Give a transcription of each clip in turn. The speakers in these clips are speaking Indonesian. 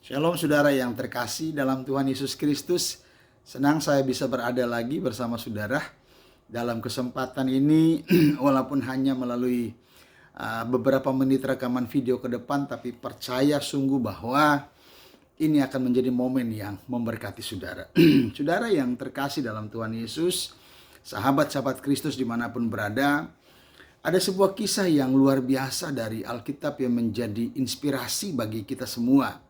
Shalom saudara yang terkasih dalam Tuhan Yesus Kristus. Senang saya bisa berada lagi bersama saudara dalam kesempatan ini walaupun hanya melalui beberapa menit rekaman video ke depan, tapi percaya sungguh bahwa ini akan menjadi momen yang memberkati saudara. Saudara yang terkasih dalam Tuhan Yesus, sahabat-sahabat Kristus dimanapun berada, ada sebuah kisah yang luar biasa dari Alkitab yang menjadi inspirasi bagi kita semua.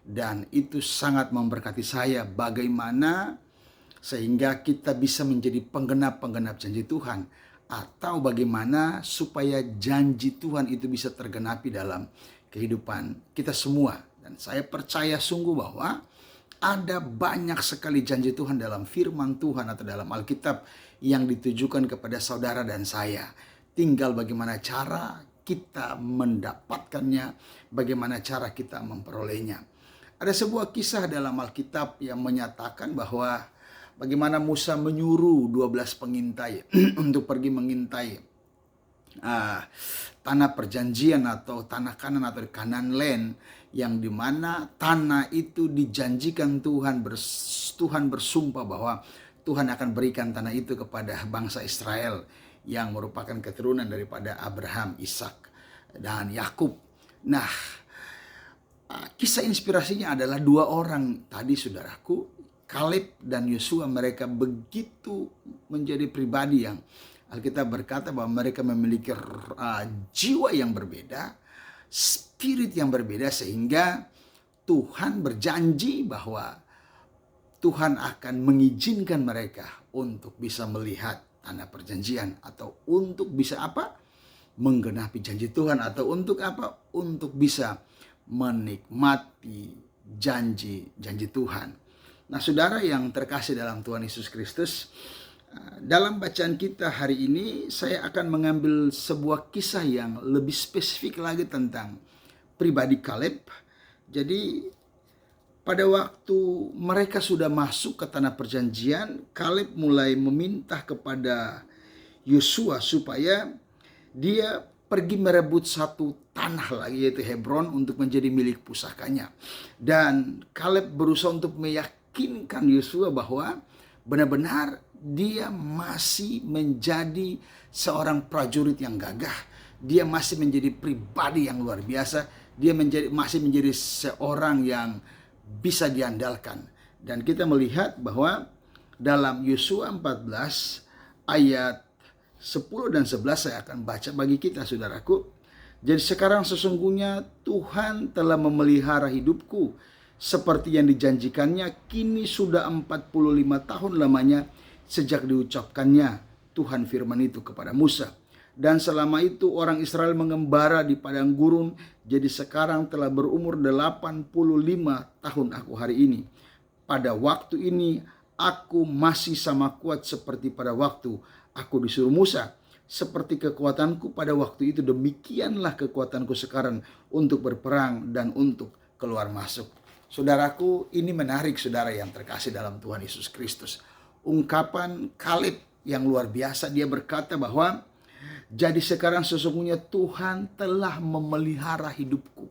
Dan itu sangat memberkati saya, bagaimana sehingga kita bisa menjadi penggenap-penggenap janji Tuhan, atau bagaimana supaya janji Tuhan itu bisa tergenapi dalam kehidupan kita semua. Dan saya percaya sungguh bahwa ada banyak sekali janji Tuhan dalam firman Tuhan atau dalam Alkitab yang ditujukan kepada saudara dan saya. Tinggal bagaimana cara kita mendapatkannya, bagaimana cara kita memperolehnya. Ada sebuah kisah dalam Alkitab yang menyatakan bahwa bagaimana Musa menyuruh 12 pengintai untuk pergi mengintai tanah perjanjian atau tanah Kanan atau Canaan land, yang dimana tanah itu dijanjikan Tuhan bersumpah bahwa Tuhan akan berikan tanah itu kepada bangsa Israel yang merupakan keturunan daripada Abraham, Ishak, dan Yakub. Nah, kisah inspirasinya adalah dua orang tadi saudaraku, Kaleb dan Yosua. Mereka begitu menjadi pribadi yang Alkitab berkata bahwa mereka memiliki jiwa yang berbeda, spirit yang berbeda, sehingga Tuhan berjanji bahwa Tuhan akan mengizinkan mereka untuk bisa melihat tanah perjanjian, atau untuk bisa apa? Menggenapi janji Tuhan, atau untuk apa? Untuk bisa menikmati janji Tuhan. Nah, saudara yang terkasih dalam Tuhan Yesus Kristus, dalam bacaan kita hari ini saya akan mengambil sebuah kisah yang lebih spesifik lagi tentang pribadi Kaleb. Jadi pada waktu mereka sudah masuk ke tanah perjanjian, Kaleb mulai meminta kepada Yosua supaya dia pergi merebut satu tanah lagi, yaitu Hebron, untuk menjadi milik pusakanya. Dan Kaleb berusaha untuk meyakinkan Yosua bahwa benar-benar dia masih menjadi seorang prajurit yang gagah. Dia masih menjadi pribadi yang luar biasa. Dia masih menjadi seorang yang bisa diandalkan. Dan kita melihat bahwa dalam Yosua 14 ayat 10 dan 11 saya akan baca bagi kita, saudaraku. Jadi sekarang sesungguhnya Tuhan telah memelihara hidupku seperti yang dijanjikannya. Kini sudah 45 tahun lamanya sejak diucapkannya Tuhan firman itu kepada Musa. Dan selama itu orang Israel mengembara di padang gurun. Jadi sekarang telah berumur 85 tahun aku hari ini. Pada waktu ini aku masih sama kuat seperti pada waktu aku disuruh Musa. Seperti kekuatanku pada waktu itu, demikianlah kekuatanku sekarang untuk berperang dan untuk keluar masuk. Saudaraku, ini menarik saudara yang terkasih dalam Tuhan Yesus Kristus. Ungkapan Kaleb yang luar biasa. Dia berkata bahwa jadi sekarang sesungguhnya Tuhan telah memelihara hidupku.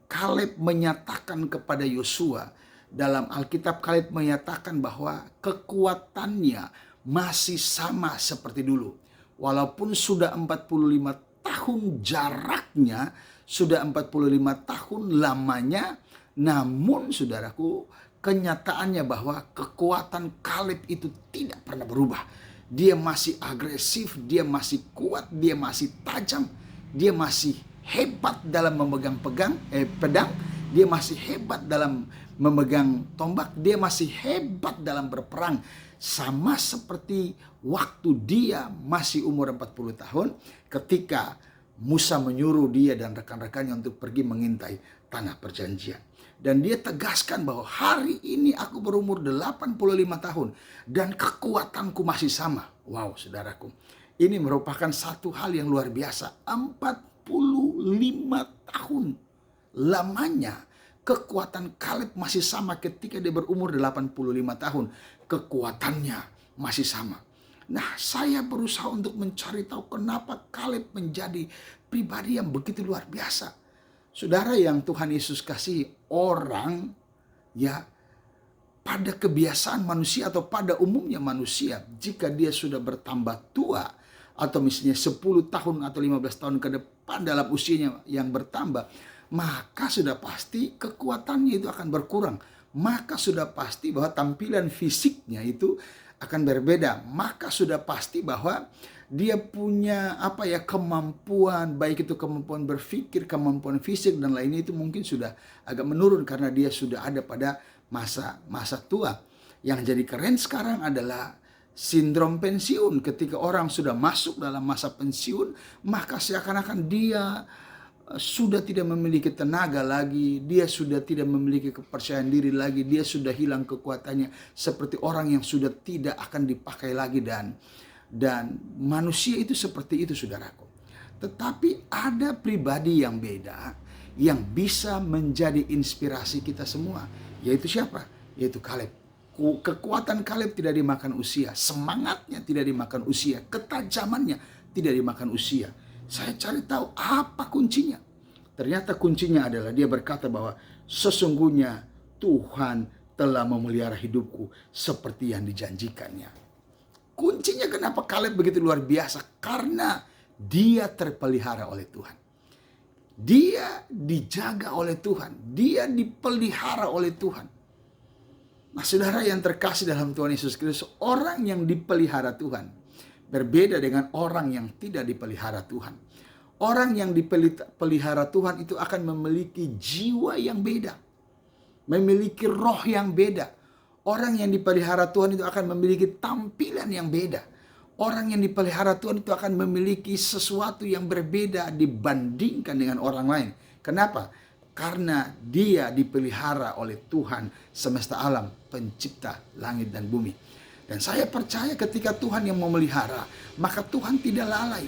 Kaleb menyatakan kepada Yosua, dalam Alkitab Kaleb menyatakan bahwa kekuatannya masih sama seperti dulu. Walaupun sudah 45 tahun jaraknya, sudah 45 tahun lamanya, namun saudaraku, kenyataannya bahwa kekuatan Kaleb itu tidak pernah berubah. Dia masih agresif, dia masih kuat, dia masih tajam, dia masih hebat dalam memegang pedang, dia masih hebat dalam memegang tombak, dia masih hebat dalam berperang. Sama seperti waktu dia masih umur 40 tahun ketika Musa menyuruh dia dan rekan-rekannya untuk pergi mengintai tanah perjanjian. Dan dia tegaskan bahwa hari ini aku berumur 85 tahun dan kekuatanku masih sama. Wow, saudaraku. Ini merupakan satu hal yang luar biasa. 45 tahun lamanya kekuatan Kaleb masih sama ketika dia berumur 85 tahun. Kekuatannya masih sama. Nah, saya berusaha untuk mencari tahu kenapa Kaleb menjadi pribadi yang begitu luar biasa. Saudara yang Tuhan Yesus kasih, orang ya pada kebiasaan manusia atau pada umumnya manusia, jika dia sudah bertambah tua atau misalnya 10 tahun atau 15 tahun ke depan dalam usianya yang bertambah, maka sudah pasti kekuatannya itu akan berkurang. Maka sudah pasti bahwa tampilan fisiknya itu akan berbeda. Maka sudah pasti bahwa dia punya kemampuan, baik itu kemampuan berpikir, kemampuan fisik dan lainnya itu mungkin sudah agak menurun karena dia sudah ada pada masa tua. Yang jadi keren sekarang adalah sindrom pensiun. Ketika orang sudah masuk dalam masa pensiun, maka seakan-akan dia sudah tidak memiliki tenaga lagi, dia sudah tidak memiliki kepercayaan diri lagi, dia sudah hilang kekuatannya, seperti orang yang sudah tidak akan dipakai lagi, dan manusia itu seperti itu, saudaraku. Tetapi ada pribadi yang beda yang bisa menjadi inspirasi kita semua, yaitu siapa? Yaitu Kaleb. Kekuatan Kaleb tidak dimakan usia, semangatnya tidak dimakan usia, ketajamannya tidak dimakan usia. Saya cari tahu apa kuncinya. Ternyata kuncinya adalah dia berkata bahwa sesungguhnya Tuhan telah memelihara hidupku seperti yang dijanjikannya. Kuncinya kenapa Kaleb begitu luar biasa? Karena dia terpelihara oleh Tuhan. Dia dijaga oleh Tuhan. Dia dipelihara oleh Tuhan. Nah, saudara yang terkasih dalam Tuhan Yesus Kristus, orang yang dipelihara Tuhan berbeda dengan orang yang tidak dipelihara Tuhan. Orang yang dipelihara Tuhan itu akan memiliki jiwa yang beda. Memiliki roh yang beda. Orang yang dipelihara Tuhan itu akan memiliki tampilan yang beda. Orang yang dipelihara Tuhan itu akan memiliki sesuatu yang berbeda dibandingkan dengan orang lain. Kenapa? Karena dia dipelihara oleh Tuhan semesta alam, pencipta langit dan bumi. Dan saya percaya ketika Tuhan yang memelihara, maka Tuhan tidak lalai.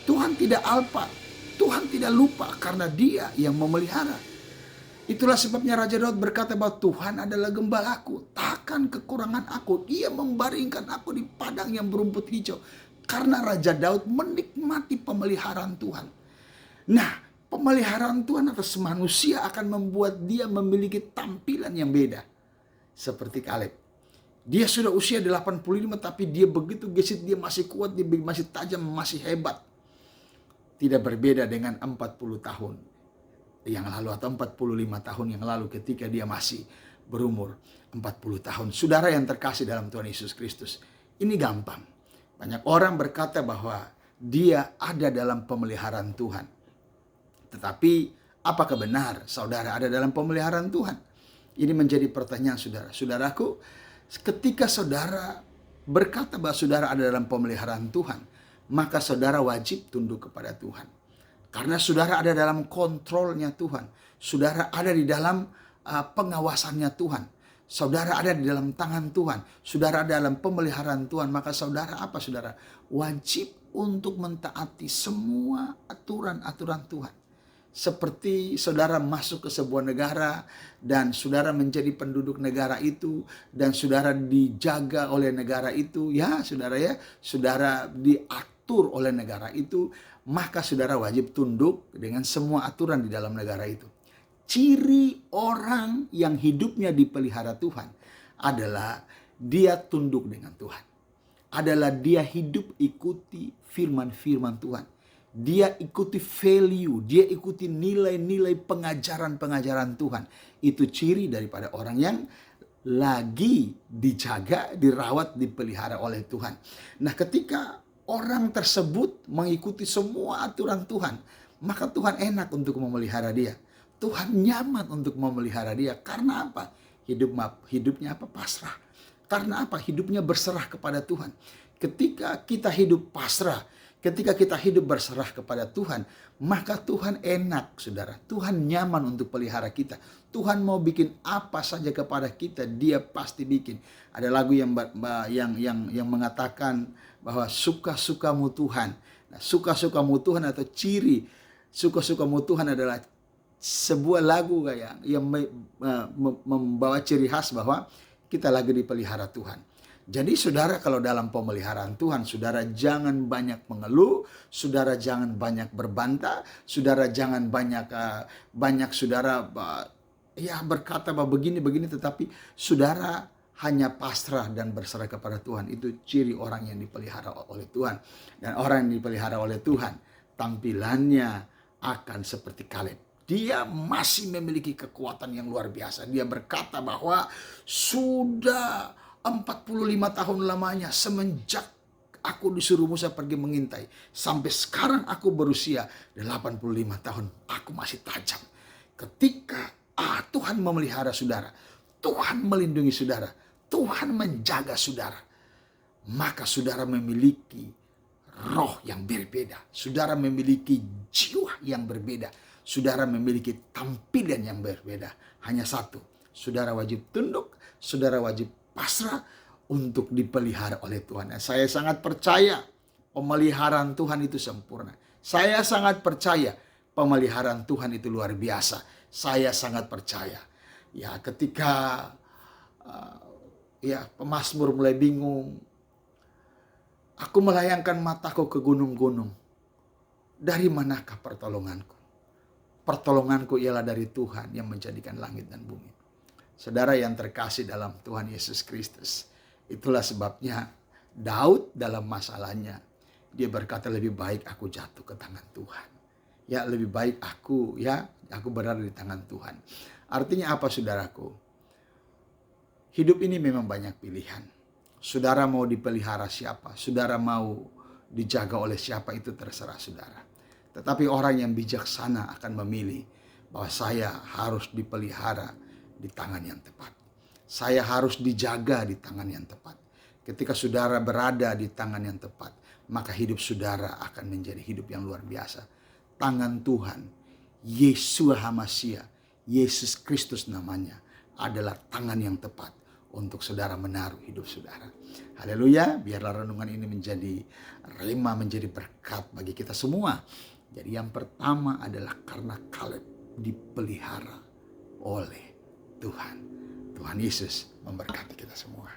Tuhan tidak alpa. Tuhan tidak lupa karena dia yang memelihara. Itulah sebabnya Raja Daud berkata bahwa Tuhan adalah gembalaku, takkan kekurangan aku. Dia membaringkan aku di padang yang berumput hijau. Karena Raja Daud menikmati pemeliharaan Tuhan. Nah, pemeliharaan Tuhan atas manusia akan membuat dia memiliki tampilan yang beda. Seperti Kaleb. Dia sudah usia 85 tapi dia begitu gesit, dia masih kuat, dia masih tajam, masih hebat. Tidak berbeda dengan 40 tahun yang lalu atau 45 tahun yang lalu ketika dia masih berumur 40 tahun. Saudara yang terkasih dalam Tuhan Yesus Kristus, ini gampang. Banyak orang berkata bahwa dia ada dalam pemeliharaan Tuhan. Tetapi apakah benar saudara ada dalam pemeliharaan Tuhan? Ini menjadi pertanyaan saudara. Saudaraku, ketika saudara berkata bahwa saudara ada dalam pemeliharaan Tuhan, maka saudara wajib tunduk kepada Tuhan. Karena saudara ada dalam kontrolnya Tuhan. Saudara ada di dalam pengawasannya Tuhan. Saudara ada di dalam tangan Tuhan. Saudara ada dalam pemeliharaan Tuhan. Maka saudara apa saudara? Wajib untuk mentaati semua aturan-aturan Tuhan. Seperti saudara masuk ke sebuah negara dan saudara menjadi penduduk negara itu dan saudara dijaga oleh negara itu, ya saudara ya, saudara diatur oleh negara itu, maka saudara wajib tunduk dengan semua aturan di dalam negara itu. Ciri orang yang hidupnya dipelihara Tuhan adalah dia tunduk dengan Tuhan. Adalah dia hidup ikuti firman-firman Tuhan. Dia ikuti value, dia ikuti nilai-nilai pengajaran-pengajaran Tuhan. Itu ciri daripada orang yang lagi dijaga, dirawat, dipelihara oleh Tuhan. Nah, ketika orang tersebut mengikuti semua aturan Tuhan, maka Tuhan enak untuk memelihara dia. Tuhan nyaman untuk memelihara dia. Karena apa? Hidupnya apa? Pasrah. Karena apa? Hidupnya berserah kepada Tuhan. Ketika kita hidup pasrah, ketika kita hidup berserah kepada Tuhan, maka Tuhan enak, saudara. Tuhan nyaman untuk pelihara kita. Tuhan mau bikin apa saja kepada kita, dia pasti bikin. Ada lagu yang mengatakan bahwa suka-sukamu Tuhan. Nah, suka-sukamu Tuhan atau ciri suka-sukamu Tuhan adalah sebuah lagu yang membawa ciri khas bahwa kita lagi dipelihara Tuhan. Jadi saudara, kalau dalam pemeliharaan Tuhan, saudara jangan banyak mengeluh, saudara jangan banyak berbantah, saudara jangan banyak saudara ya berkata bahwa begini, tetapi saudara hanya pasrah dan berserah kepada Tuhan. Itu ciri orang yang dipelihara oleh Tuhan. Dan orang yang dipelihara oleh Tuhan, tampilannya akan seperti Kaleb. Dia masih memiliki kekuatan yang luar biasa. Dia berkata bahwa sudah 45 tahun lamanya semenjak aku disuruh Musa pergi mengintai. Sampai sekarang aku berusia 85 tahun. Aku masih tajam. Ketika Tuhan memelihara saudara, Tuhan melindungi saudara, Tuhan menjaga saudara, maka saudara memiliki roh yang berbeda. Saudara memiliki jiwa yang berbeda. Saudara memiliki tampilan yang berbeda. Hanya satu, saudara wajib tunduk, saudara wajib pasrah untuk dipelihara oleh Tuhan. Saya sangat percaya pemeliharaan Tuhan itu sempurna. Saya sangat percaya pemeliharaan Tuhan itu luar biasa. Saya sangat percaya. Ya, ketika pemazmur mulai bingung, aku melayangkan mataku ke gunung-gunung. Dari manakah pertolonganku? Pertolonganku ialah dari Tuhan yang menjadikan langit dan bumi. Saudara yang terkasih dalam Tuhan Yesus Kristus, itulah sebabnya Daud dalam masalahnya, dia berkata lebih baik aku jatuh ke tangan Tuhan. Ya, lebih baik aku berada di tangan Tuhan. Artinya apa saudaraku? Hidup ini memang banyak pilihan. Saudara mau dipelihara siapa? Saudara mau dijaga oleh siapa? Itu terserah saudara. Tetapi orang yang bijaksana akan memilih bahwa saya harus dipelihara di tangan yang tepat. Saya harus dijaga di tangan yang tepat. Ketika saudara berada di tangan yang tepat, maka hidup saudara akan menjadi hidup yang luar biasa. Tangan Tuhan, Yeshua HaMashiach, Yesus Kristus namanya, adalah tangan yang tepat untuk saudara menaruh hidup saudara. Haleluya, biarlah renungan ini menjadi rema, menjadi berkat bagi kita semua. Jadi yang pertama adalah karena Kaleb dipelihara oleh Tuhan. Tuhan Yesus memberkati kita semua.